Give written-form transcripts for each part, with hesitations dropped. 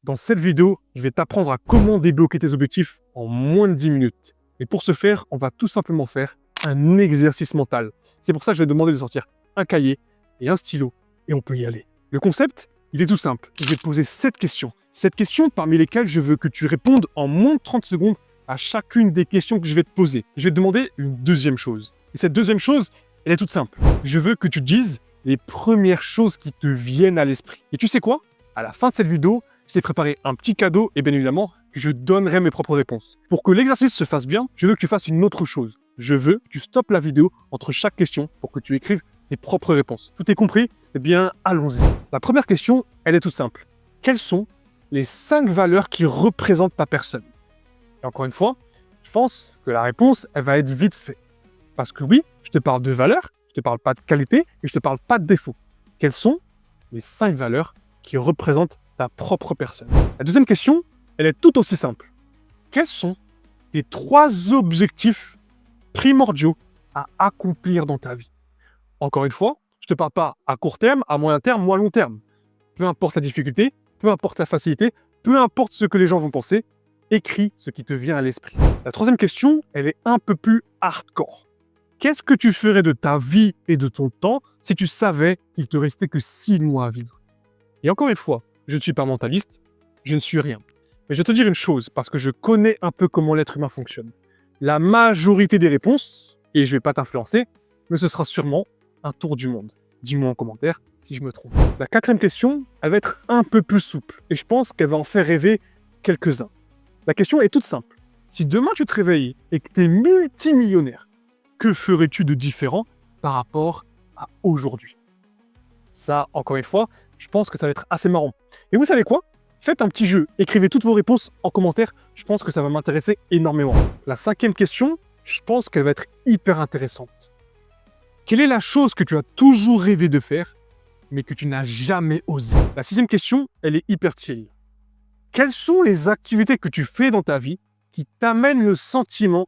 Dans cette vidéo, je vais t'apprendre à comment débloquer tes objectifs en moins de 10 minutes. Et pour ce faire, on va tout simplement faire un exercice mental. C'est pour ça que je vais te demander de sortir un cahier et un stylo et on peut y aller. Le concept, il est tout simple. Je vais te poser 7 questions. 7 questions parmi lesquelles je veux que tu répondes en moins de 30 secondes à chacune des questions que je vais te poser. Je vais te demander une deuxième chose. Et cette deuxième chose, elle est toute simple. Je veux que tu dises les premières choses qui te viennent à l'esprit. Et tu sais quoi? À la fin de cette vidéo, je t'ai préparé un petit cadeau et bien évidemment, je donnerai mes propres réponses. Pour que l'exercice se fasse bien, je veux que tu fasses une autre chose. Je veux que tu stoppes la vidéo entre chaque question pour que tu écrives tes propres réponses. Tout est compris? Eh bien, allons-y. La première question, elle est toute simple. Quelles sont les 5 valeurs qui représentent ta personne? Et encore une fois, je pense que la réponse, elle va être vite faite. Parce que oui, je te parle de valeurs, je te parle pas de qualité et je te parle pas de défauts. Quelles sont les 5 valeurs qui représentent ta propre personne? La deuxième question, elle est tout aussi simple. Quels sont tes 3 objectifs primordiaux à accomplir dans ta vie? Encore une fois, je ne te parle pas à court terme, à moyen terme ou à long terme. Peu importe la difficulté, peu importe la facilité, peu importe ce que les gens vont penser, écris ce qui te vient à l'esprit. La troisième question, elle est un peu plus hardcore. Qu'est-ce que tu ferais de ta vie et de ton temps si tu savais qu'il te restait que 6 mois à vivre? Et encore une fois, je ne suis pas mentaliste, je ne suis rien. Mais je vais te dire une chose, parce que je connais un peu comment l'être humain fonctionne. La majorité des réponses, et je ne vais pas t'influencer, mais ce sera sûrement un tour du monde. Dis-moi en commentaire si je me trompe. La quatrième question, elle va être un peu plus souple, et je pense qu'elle va en faire rêver quelques-uns. La question est toute simple. Si demain tu te réveilles et que tu es multimillionnaire, que ferais-tu de différent par rapport à aujourd'hui? Ça, encore une fois, je pense que ça va être assez marrant. Et vous savez quoi? Faites un petit jeu, écrivez toutes vos réponses en commentaire, je pense que ça va m'intéresser énormément. La 5e question, je pense qu'elle va être hyper intéressante. Quelle est la chose que tu as toujours rêvé de faire, mais que tu n'as jamais osé? La 6e question, elle est hyper chill. Quelles sont les activités que tu fais dans ta vie qui t'amènent le sentiment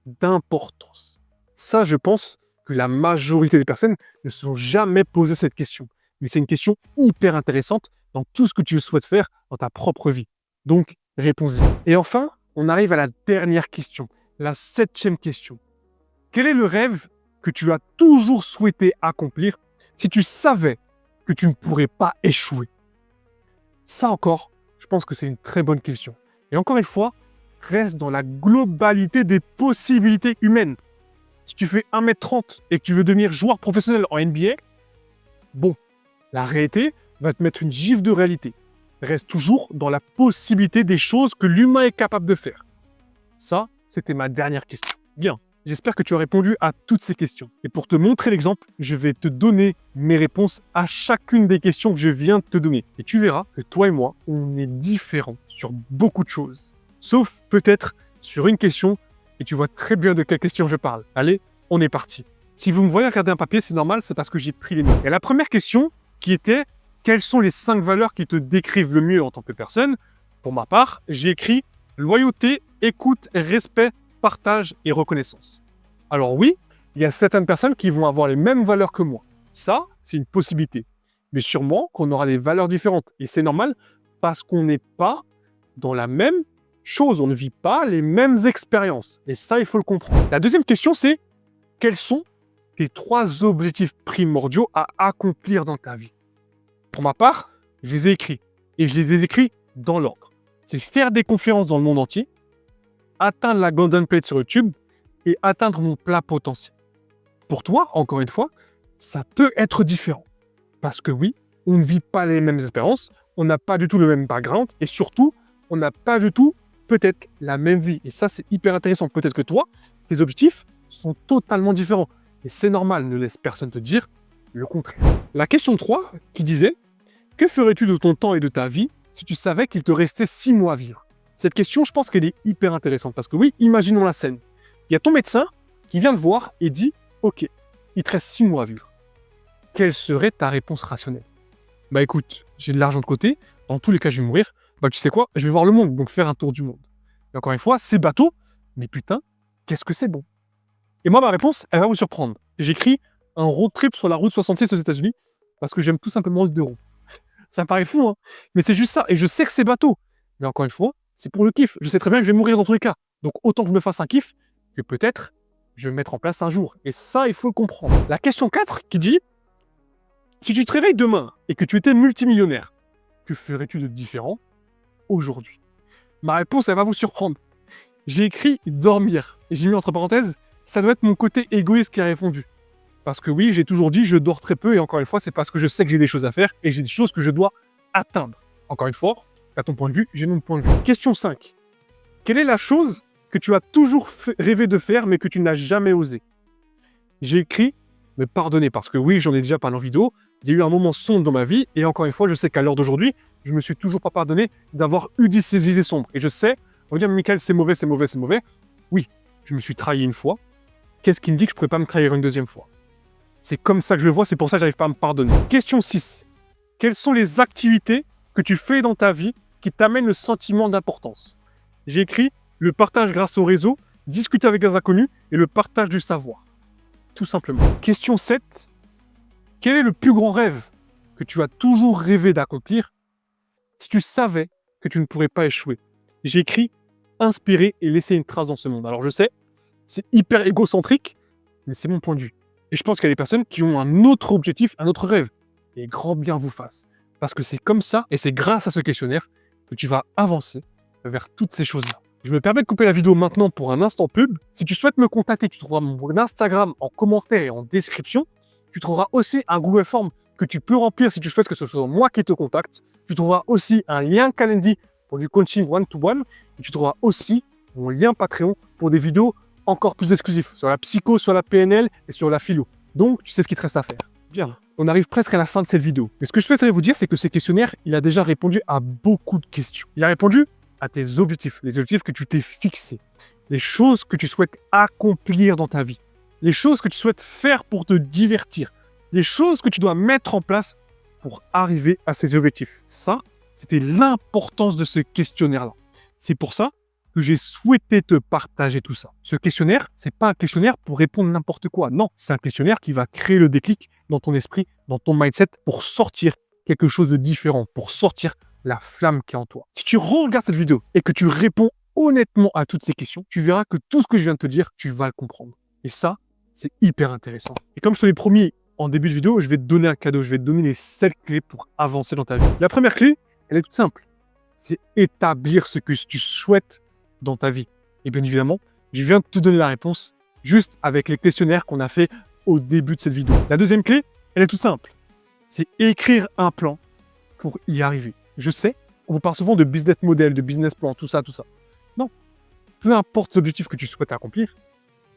d'importance? Ça, je pense que la majorité des personnes ne se sont jamais posé cette question. Mais c'est une question hyper intéressante dans tout ce que tu souhaites faire dans ta propre vie. Donc, réponds-y. Et enfin, on arrive à la dernière question, la 7e question. Quel est le rêve que tu as toujours souhaité accomplir si tu savais que tu ne pourrais pas échouer? Ça encore, je pense que c'est une très bonne question. Et encore une fois, reste dans la globalité des possibilités humaines. Si tu fais 1m30 et que tu veux devenir joueur professionnel en NBA, bon, la réalité va te mettre une gifle de réalité. Reste toujours dans la possibilité des choses que l'humain est capable de faire. Ça, c'était ma dernière question. Bien, j'espère que tu as répondu à toutes ces questions. Et pour te montrer l'exemple, je vais te donner mes réponses à chacune des questions que je viens de te donner. Et tu verras que toi et moi, on est différents sur beaucoup de choses. Sauf peut-être sur une question, et tu vois très bien de quelle question je parle. Allez, on est parti. Si vous me voyez regarder un papier, c'est normal, c'est parce que j'ai pris les notes. Et la première question, qui était « Quelles sont les 5 valeurs qui te décrivent le mieux en tant que personne ?» Pour ma part, j'ai écrit « Loyauté, écoute, respect, partage et reconnaissance ». Alors oui, il y a certaines personnes qui vont avoir les mêmes valeurs que moi. Ça, c'est une possibilité. Mais sûrement qu'on aura des valeurs différentes. Et c'est normal parce qu'on n'est pas dans la même chose. On ne vit pas les mêmes expériences. Et ça, il faut le comprendre. La deuxième question, c'est « Quels sont tes 3 objectifs primordiaux à accomplir dans ta vie ?» Pour ma part, je les ai écrits. Et je les ai écrits dans l'ordre. C'est faire des conférences dans le monde entier, atteindre la Golden Plate sur YouTube et atteindre mon plein potentiel. Pour toi, encore une fois, ça peut être différent. Parce que oui, on ne vit pas les mêmes expériences, on n'a pas du tout le même background et surtout, on n'a pas du tout peut-être la même vie. Et ça, c'est hyper intéressant. Peut-être que toi, tes objectifs sont totalement différents. Et c'est normal, ne laisse personne te dire le contraire. La question 3 qui disait « Que ferais-tu de ton temps et de ta vie si tu savais qu'il te restait 6 mois à vivre ?» Cette question, je pense qu'elle est hyper intéressante parce que oui, imaginons la scène. Il y a ton médecin qui vient te voir et dit « Ok, il te reste 6 mois à vivre. » Quelle serait ta réponse rationnelle? Bah écoute, j'ai de l'argent de côté, dans tous les cas je vais mourir, bah tu sais quoi, je vais voir le monde, donc faire un tour du monde. Et encore une fois, c'est bateau, mais putain, qu'est-ce que c'est bon. Et moi, ma réponse, elle va vous surprendre. J'écris un road trip sur la route 66 aux États-Unis parce que j'aime tout simplement le 2 roues. Ça paraît fou, hein. Mais c'est juste ça. Et je sais que c'est bateau. Mais encore une fois, c'est pour le kiff. Je sais très bien que je vais mourir dans tous les cas. Donc autant que je me fasse un kiff que peut-être je vais me mettre en place un jour. Et ça, il faut le comprendre. La question 4 qui dit, si tu te réveilles demain et que tu étais multimillionnaire, que ferais-tu de différent aujourd'hui? Ma réponse, elle va vous surprendre. J'ai écrit dormir. Et j'ai mis entre parenthèses, ça doit être mon côté égoïste qui a répondu. Parce que oui, j'ai toujours dit, je dors très peu, et encore une fois, c'est parce que je sais que j'ai des choses à faire, et j'ai des choses que je dois atteindre. Encore une fois, t'as ton point de vue, j'ai mon point de vue. Question 5. Quelle est la chose que tu as toujours rêvé de faire, mais que tu n'as jamais osé? J'ai écrit, me pardonner, parce que oui, j'en ai déjà parlé en vidéo, il y a eu un moment sombre dans ma vie, et encore une fois, je sais qu'à l'heure d'aujourd'hui, je me suis toujours pas pardonné d'avoir eu ces idées sombres. Et je sais, on va dire, Michael, c'est mauvais, c'est mauvais, c'est mauvais. Oui, je me suis trahi une fois. Qu'est-ce qui me dit que je ne pourrais pas me trahir une deuxième fois? C'est comme ça que je le vois, c'est pour ça que j'arrive pas à me pardonner. Question 6. Quelles sont les activités que tu fais dans ta vie qui t'amènent le sentiment d'importance? J'ai écrit le partage grâce au réseau, discuter avec des inconnus et le partage du savoir. Tout simplement. Question 7. Quel est le plus grand rêve que tu as toujours rêvé d'accomplir si tu savais que tu ne pourrais pas échouer? J'ai écrit inspirer et laisser une trace dans ce monde. Alors je sais, c'est hyper égocentrique, mais c'est mon point de vue. Et je pense qu'il y a des personnes qui ont un autre objectif, un autre rêve. Et grand bien vous fasse. Parce que c'est comme ça, et c'est grâce à ce questionnaire, que tu vas avancer vers toutes ces choses-là. Je me permets de couper la vidéo maintenant pour un instant pub. Si tu souhaites me contacter, tu trouveras mon Instagram en commentaire et en description. Tu trouveras aussi un Google Form que tu peux remplir si tu souhaites que ce soit moi qui te contacte. Tu trouveras aussi un lien Calendly pour du coaching one-to-one. Et tu trouveras aussi mon lien Patreon pour des vidéos encore plus exclusifs sur la psycho, sur la PNL et sur la philo. Donc, tu sais ce qu'il te reste à faire. Bien, on arrive presque à la fin de cette vidéo. Mais ce que je souhaiterais vous dire, c'est que ce questionnaire, il a déjà répondu à beaucoup de questions. Il a répondu à tes objectifs, les objectifs que tu t'es fixés, les choses que tu souhaites accomplir dans ta vie, les choses que tu souhaites faire pour te divertir, les choses que tu dois mettre en place pour arriver à ces objectifs. Ça, c'était l'importance de ce questionnaire-là. C'est pour ça que j'ai souhaité te partager tout ça. Ce questionnaire, c'est pas un questionnaire pour répondre n'importe quoi. Non, c'est un questionnaire qui va créer le déclic dans ton esprit, dans ton mindset, pour sortir quelque chose de différent, pour sortir la flamme qui est en toi. Si tu regardes cette vidéo et que tu réponds honnêtement à toutes ces questions, tu verras que tout ce que je viens de te dire, tu vas le comprendre. Et ça, c'est hyper intéressant. Et comme je te l'ai promis en début de vidéo, je vais te donner un cadeau. Je vais te donner les 7 clés pour avancer dans ta vie. La première clé, elle est toute simple. C'est établir ce que tu souhaites dans ta vie. Et bien évidemment, je viens de te donner la réponse juste avec les questionnaires qu'on a fait au début de cette vidéo. La deuxième clé, elle est toute simple. C'est écrire un plan pour y arriver. Je sais, on vous parle souvent de business model, de business plan, tout ça, tout ça. Non. Peu importe l'objectif que tu souhaites accomplir,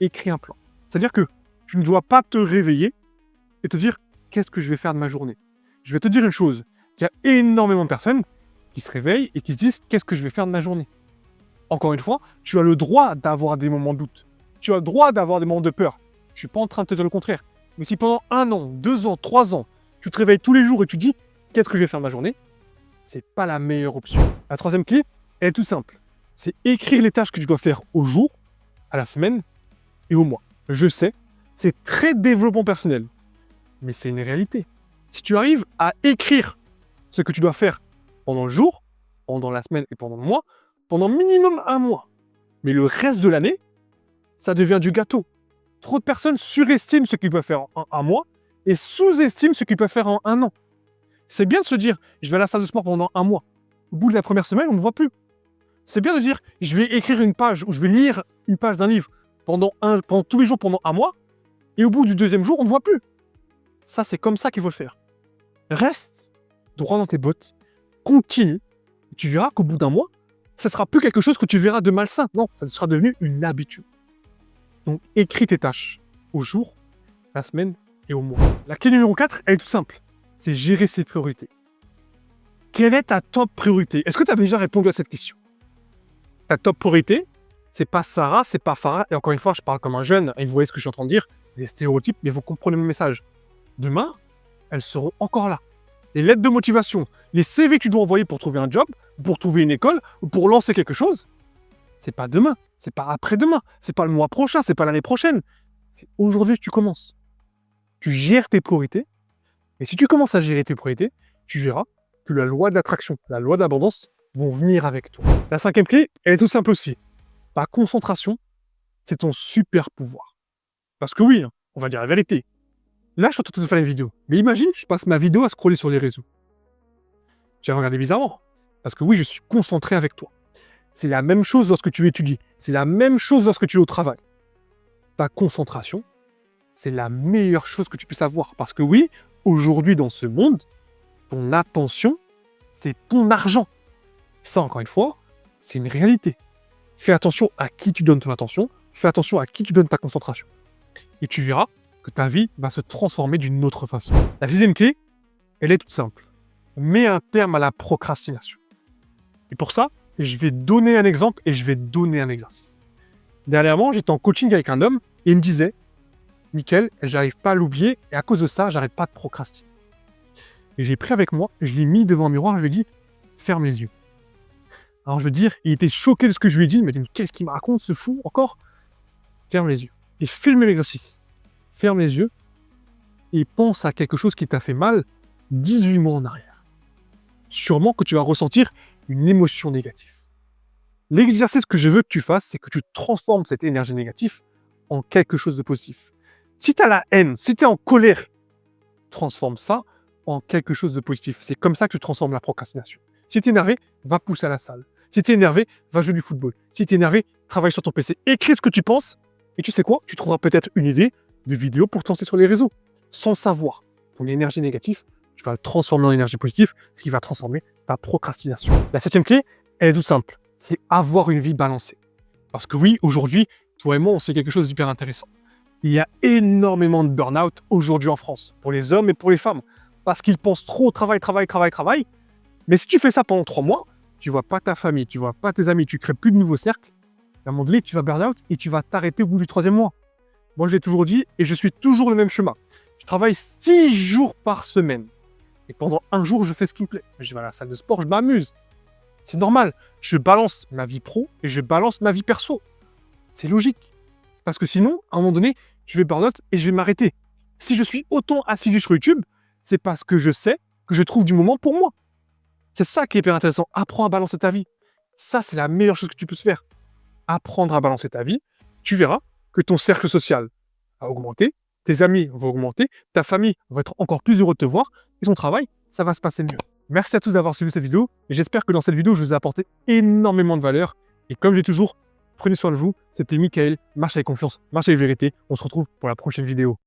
écris un plan. C'est-à-dire que tu ne dois pas te réveiller et te dire qu'est-ce que je vais faire de ma journée. Je vais te dire une chose. Il y a énormément de personnes qui se réveillent et qui se disent qu'est-ce que je vais faire de ma journée. Encore une fois, tu as le droit d'avoir des moments de doute. Tu as le droit d'avoir des moments de peur. Je ne suis pas en train de te dire le contraire. Mais si pendant 1 an, 2 ans, 3 ans, tu te réveilles tous les jours et tu dis qu'est-ce que je vais faire de ma journée, c'est pas la meilleure option. La troisième clé, elle est toute simple. C'est écrire les tâches que tu dois faire au jour, à la semaine et au mois. Je sais, c'est très développement personnel. Mais c'est une réalité. Si tu arrives à écrire ce que tu dois faire pendant le jour, pendant la semaine et pendant le mois, pendant minimum 1 mois. Mais le reste de l'année, ça devient du gâteau. Trop de personnes surestiment ce qu'ils peuvent faire en 1 mois et sous-estiment ce qu'ils peuvent faire en 1 an. C'est bien de se dire, je vais à la salle de sport pendant 1 mois. Au bout de la première semaine, on ne voit plus. C'est bien de dire, je vais écrire une page ou je vais lire une page d'un livre pendant tous les jours pendant 1 mois et au bout du 2e jour, on ne voit plus. Ça, c'est comme ça qu'il faut le faire. Reste droit dans tes bottes, continue, et tu verras qu'au bout d'1 mois, ça ne sera plus quelque chose que tu verras de malsain. Non, ça sera devenu une habitude. Donc, écris tes tâches au jour, la semaine et au mois. La clé numéro 4, elle est toute simple. C'est gérer ses priorités. Quelle est ta top priorité? Est-ce que tu as déjà répondu à cette question? Ta top priorité, c'est pas Sarah, c'est pas Farah. Et encore une fois, je parle comme un jeune, et vous voyez ce que je suis en train de dire, les stéréotypes, mais vous comprenez mon message. Demain, elles seront encore là. Les lettres de motivation, les CV que tu dois envoyer pour trouver un job, pour trouver une école, ou pour lancer quelque chose, c'est pas demain, c'est pas après-demain, c'est pas le mois prochain, c'est pas l'année prochaine. C'est aujourd'hui que tu commences. Tu gères tes priorités, et si tu commences à gérer tes priorités, tu verras que la loi de l'attraction, la loi de l'abondance vont venir avec toi. La cinquième clé, elle est toute simple aussi. Ta concentration, c'est ton super pouvoir. Parce que oui, hein, on va dire la vérité. Là, je suis en train de faire une vidéo. Mais imagine, je passe ma vidéo à scroller sur les réseaux. Tu vas me regarder bizarrement. Parce que oui, je suis concentré avec toi. C'est la même chose lorsque tu étudies. C'est la même chose lorsque tu es au travail. Ta concentration, c'est la meilleure chose que tu puisses avoir. Parce que oui, aujourd'hui dans ce monde, ton attention, c'est ton argent. Ça, encore une fois, c'est une réalité. Fais attention à qui tu donnes ton attention. Fais attention à qui tu donnes ta concentration. Et tu verras que ta vie va se transformer d'une autre façon. La sixième clé, elle est toute simple. Mets un terme à la procrastination. Et pour ça, je vais donner un exemple et je vais donner un exercice. Dernièrement, j'étais en coaching avec un homme et il me disait « Mickaël, j'arrive pas à l'oublier et à cause de ça, j'arrête pas de procrastiner. » Et j'ai pris avec moi, je l'ai mis devant un miroir, je lui ai dit « Ferme les yeux. » Alors je veux dire, il était choqué de ce que je lui ai dit, il m'a dit « Mais qu'est-ce qu'il me raconte, ce fou, encore ?» Ferme les yeux. Et filme l'exercice. Ferme les yeux et pense à quelque chose qui t'a fait mal 18 mois en arrière. Sûrement que tu vas ressentir une émotion négative. L'exercice que je veux que tu fasses, c'est que tu transformes cette énergie négative en quelque chose de positif. Si tu as la haine, si tu es en colère, transforme ça en quelque chose de positif. C'est comme ça que tu transformes la procrastination. Si tu es énervé, va pousser à la salle. Si tu es énervé, va jouer du football. Si tu es énervé, travaille sur ton PC. Écris ce que tu penses et tu sais quoi? Tu trouveras peut-être une idée de vidéo pour te lancer sur les réseaux. Sans savoir ton énergie négative, tu vas le transformer en énergie positive, ce qui va transformer ta procrastination. La septième clé, elle est toute simple. C'est avoir une vie balancée. Parce que oui, aujourd'hui, toi et moi, on sait quelque chose d'hyper intéressant. Il y a énormément de burn-out aujourd'hui en France, pour les hommes et pour les femmes, parce qu'ils pensent trop au travail. Mais si tu fais ça pendant 3 mois, tu vois pas ta famille, tu vois pas tes amis, tu crées plus de nouveaux cercles, à un moment donné, tu vas burn-out et tu vas t'arrêter au bout du 3e mois. Moi, je l'ai toujours dit et je suis toujours le même chemin. Je travaille 6 jours par semaine. Et pendant un jour, je fais ce qui me plaît. Je vais à la salle de sport, je m'amuse. C'est normal. Je balance ma vie pro et je balance ma vie perso. C'est logique. Parce que sinon, à un moment donné, je vais burn-out et je vais m'arrêter. Si je suis autant assidu sur YouTube, c'est parce que je sais que je trouve du moment pour moi. C'est ça qui est hyper intéressant. Apprends à balancer ta vie. Ça, c'est la meilleure chose que tu peux faire. Apprendre à balancer ta vie. Tu verras que ton cercle social va augmenter, tes amis vont augmenter, ta famille va être encore plus heureux de te voir et ton travail, ça va se passer mieux. Merci à tous d'avoir suivi cette vidéo et j'espère que dans cette vidéo, je vous ai apporté énormément de valeur. Et comme j'ai toujours, prenez soin de vous. C'était Mickaël, marche avec confiance, marche avec vérité. On se retrouve pour la prochaine vidéo.